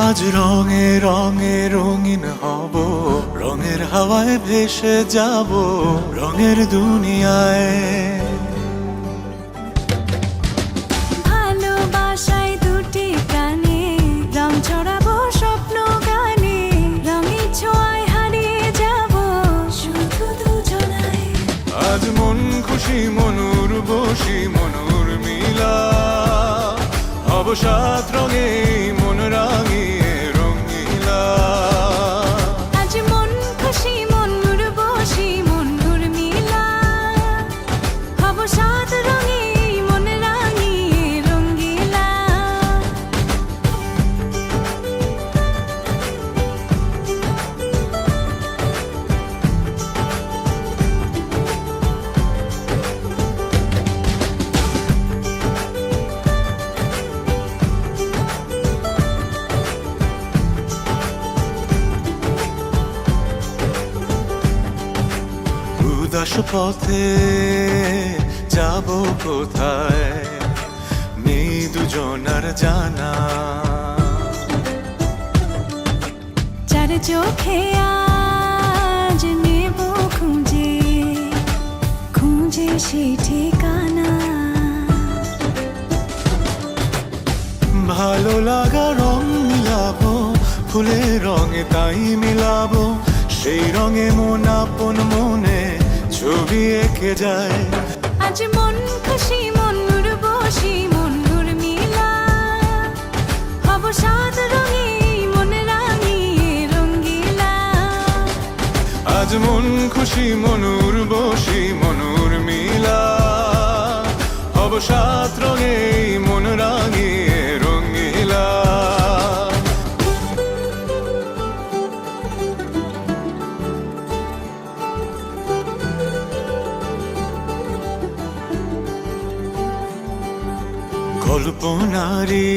আজ রঙে রঙে রঙিন হব, রঙের হাওয়ায় ভেসে যাব রঙের দুনিয়ায়। ভালোবাসায় দুটি প্রাণে রং ছড়াবো স্বপ্ন গানে, রঙের ছোঁয়ায় হারিয়ে যাব শুধু দুজনায়। আজ মন খুশি মনুর বসি মনুর মিলা, অবসাদ রঙে মন রাঙিয়ে রঙিলা। আজ মন খুশি মনুর বসি মনুর মিলা, অবসাদ রঙে মন রাঙিয়ে রঙ্গিলা। উদাস পথে যাব কোথায়, নেই দুজনার জানা। চার চোখে আজ নেব খুঁজে খুঁজে সে ঠিকানা। ভালো লাগা রং মিলাবো, ফুলের রঙে তাই মিলাবো, সেই রঙে মন আপন মনে ছবি এঁকে যায়। আজ মন খুশি মনুর বসি মনুর মিলা, অবসাদ রঙে মন রাঙিয়ে রঙ্গিলা। আজ মন খুশি মনুর বসি মনুর মিলা, অবসাদ রঙে মন রাঙিয়ে রঙিলা। কল্পনারি